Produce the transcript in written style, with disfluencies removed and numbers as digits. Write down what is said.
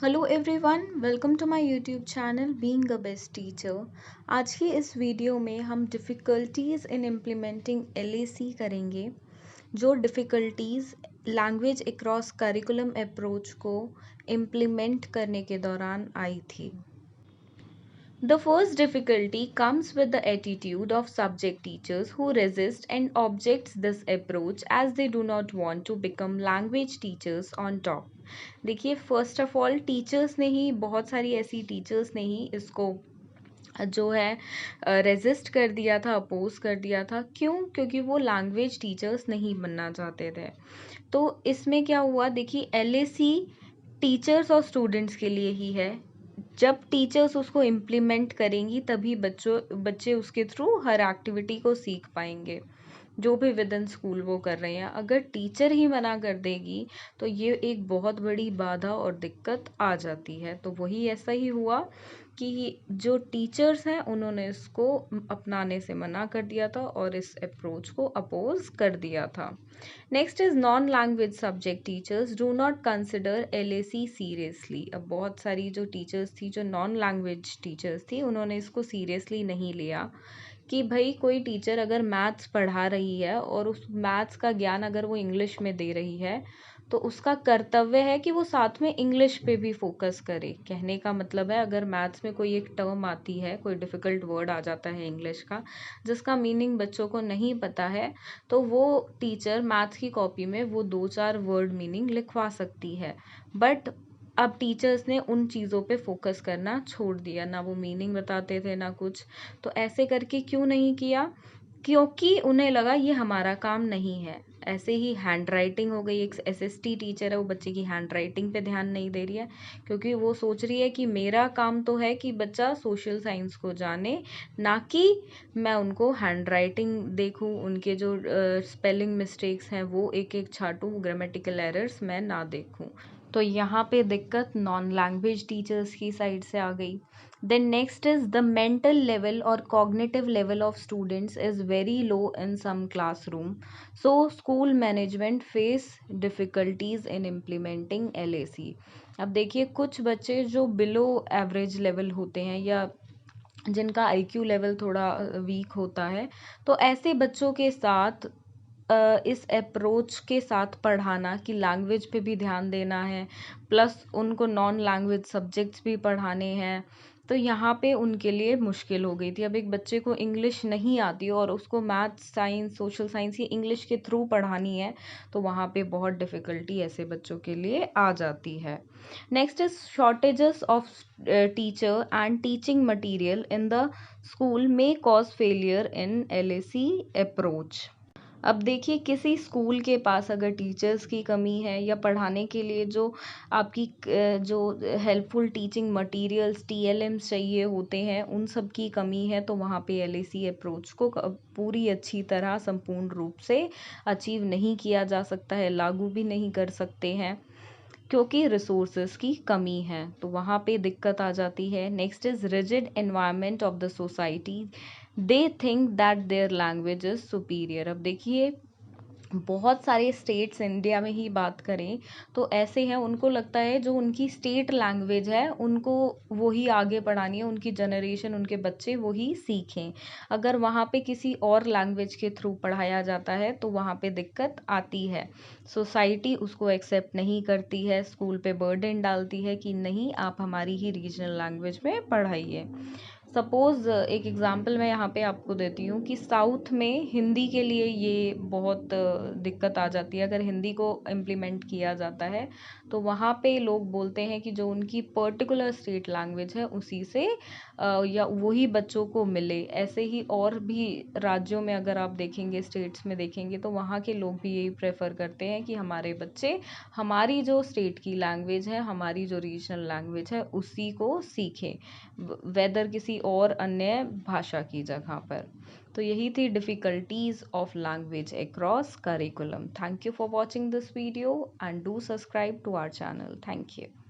Hello everyone, welcome to my YouTube channel being a best teacher. आज की इस video में हम डिफ़िकल्टीज़ इन इम्प्लीमेंटिंग एलएसी करेंगे। जो difficulties language across curriculum approach को इम्प्लीमेंट करने के दौरान आई थी। The first difficulty comes with the attitude of subject teachers who resist and objects this approach as they do not want to become language teachers on top. देखिए, first of all teachers ने ही बहुत सारी ऐसी teachers ने ही इसको जो है resist कर दिया था, अपोज कर दिया था। क्यों? क्योंकि वो लैंग्वेज टीचर्स नहीं बनना चाहते थे। तो इसमें क्या हुआ, देखिए एलएसी टीचर्स और स्टूडेंट्स के लिए ही है। जब टीचर्स उसको इम्प्लीमेंट करेंगी तभी बच्चे उसके थ्रू हर एक्टिविटी को सीख पाएंगे, जो भी विद इन स्कूल वो कर रहे हैं। अगर टीचर ही मना कर देगी तो ये एक बहुत बड़ी बाधा और दिक्कत आ जाती है। तो वही ऐसा ही हुआ कि जो टीचर्स हैं उन्होंने इसको अपनाने से मना कर दिया था और इस अप्रोच को अपोज कर दिया था। Next is non language subject teachers do not consider LAC seriously. अब बहुत सारी जो टीचर्स थी, जो नॉन लैंग्वेज टीचर्स थी, उन्होंने इसको सीरियसली नहीं लिया कि भाई कोई टीचर अगर मैथ्स पढ़ा रही है और उस मैथ्स का ज्ञान अगर वो इंग्लिश में दे रही है तो उसका कर्तव्य है कि वो साथ में इंग्लिश पे भी फोकस करे। कहने का मतलब है, अगर मैथ्स में कोई एक टर्म आती है, कोई डिफ़िकल्ट वर्ड आ जाता है इंग्लिश का जिसका मीनिंग बच्चों को नहीं पता है, तो वो टीचर मैथ्स की कॉपी में वो 2-4 वर्ड मीनिंग लिखवा सकती है। बट अब टीचर्स ने उन चीज़ों पे फोकस करना छोड़ दिया, ना वो मीनिंग बताते थे ना कुछ। तो ऐसे करके क्यों नहीं किया? क्योंकि उन्हें लगा ये हमारा काम नहीं है। ऐसे ही हैंड राइटिंग हो गई, एक एसएसटी टीचर है, वो बच्चे की हैंड राइटिंग पे ध्यान नहीं दे रही है क्योंकि वो सोच रही है कि मेरा काम तो है कि बच्चा सोशल साइंस को जाने, ना कि मैं उनको हैंड राइटिंग देखूं, उनके जो स्पेलिंग मिस्टेक्स हैं वो एक एक छाटूं, ग्रामेटिकल एरर्स मैं ना देखूं। तो यहाँ पे दिक्कत नॉन लैंग्वेज टीचर्स की साइड से आ गई। Then next is the mental level और cognitive level of students is very low in some classroom, so school management face difficulties in implementing LAC. अब देखिए, कुछ बच्चे जो बिलो एवरेज लेवल होते हैं या जिनका आईक्यू लेवल थोड़ा वीक होता है, तो ऐसे बच्चों के साथ इस अप्रोच के साथ पढ़ाना कि लैंग्वेज पे भी ध्यान देना है, प्लस उनको नॉन लैंग्वेज सब्जेक्ट्स भी पढ़ाने हैं, तो यहाँ पे उनके लिए मुश्किल हो गई थी। अब एक बच्चे को इंग्लिश नहीं आती और उसको मैथ्स, साइंस, सोशल साइंस ही इंग्लिश के थ्रू पढ़ानी है, तो वहाँ पे बहुत डिफ़िकल्टी ऐसे बच्चों के लिए आ जाती है। Next is shortages of teacher and teaching material in the school may cause failure in LAC approach. अब देखिए, किसी स्कूल के पास अगर टीचर्स की कमी है या पढ़ाने के लिए जो आपकी जो हेल्पफुल टीचिंग मटेरियल्स टीएलएम्स चाहिए होते हैं, उन सब की कमी है, तो वहाँ पे एलएसी अप्रोच को पूरी अच्छी तरह संपूर्ण रूप से अचीव नहीं किया जा सकता है, लागू भी नहीं कर सकते हैं क्योंकि रिसोर्सेज की कमी है। तो वहाँ पे दिक्कत आ जाती है। Next is rigid environment of the society, they think that their language is superior. अब देखिए, बहुत सारे स्टेट्स इंडिया में ही बात करें तो ऐसे हैं, उनको लगता है जो उनकी स्टेट लैंग्वेज है उनको वही आगे पढ़ानी है, उनकी जनरेशन, उनके बच्चे वही सीखें। अगर वहाँ पे किसी और लैंग्वेज के थ्रू पढ़ाया जाता है तो वहाँ पे दिक्कत आती है। सोसाइटी उसको एक्सेप्ट नहीं करती है, स्कूल पे बर्डन डालती है कि नहीं, आप हमारी ही रीजनल लैंग्वेज में पढ़ाइए। सपोज़ एक एग्ज़ाम्पल मैं यहाँ पे आपको देती हूँ कि साउथ में हिंदी के लिए ये बहुत दिक्कत आ जाती है। अगर हिंदी को इम्प्लीमेंट किया जाता है तो वहाँ पे लोग बोलते हैं कि जो उनकी पर्टिकुलर स्टेट लैंग्वेज है उसी से या वही बच्चों को मिले। ऐसे ही और भी राज्यों में अगर आप देखेंगे, स्टेट्स में देखेंगे, तो वहाँ के लोग भी यही प्रेफर करते हैं कि हमारे बच्चे हमारी जो स्टेट की लैंग्वेज है, हमारी जो रीजनल लैंग्वेज है उसी को सीखें, वेदर किसी और अन्य भाषा की जगह पर। तो यही थी difficulties of language across curriculum. Thank you for watching this video and do subscribe to our channel. Thank you.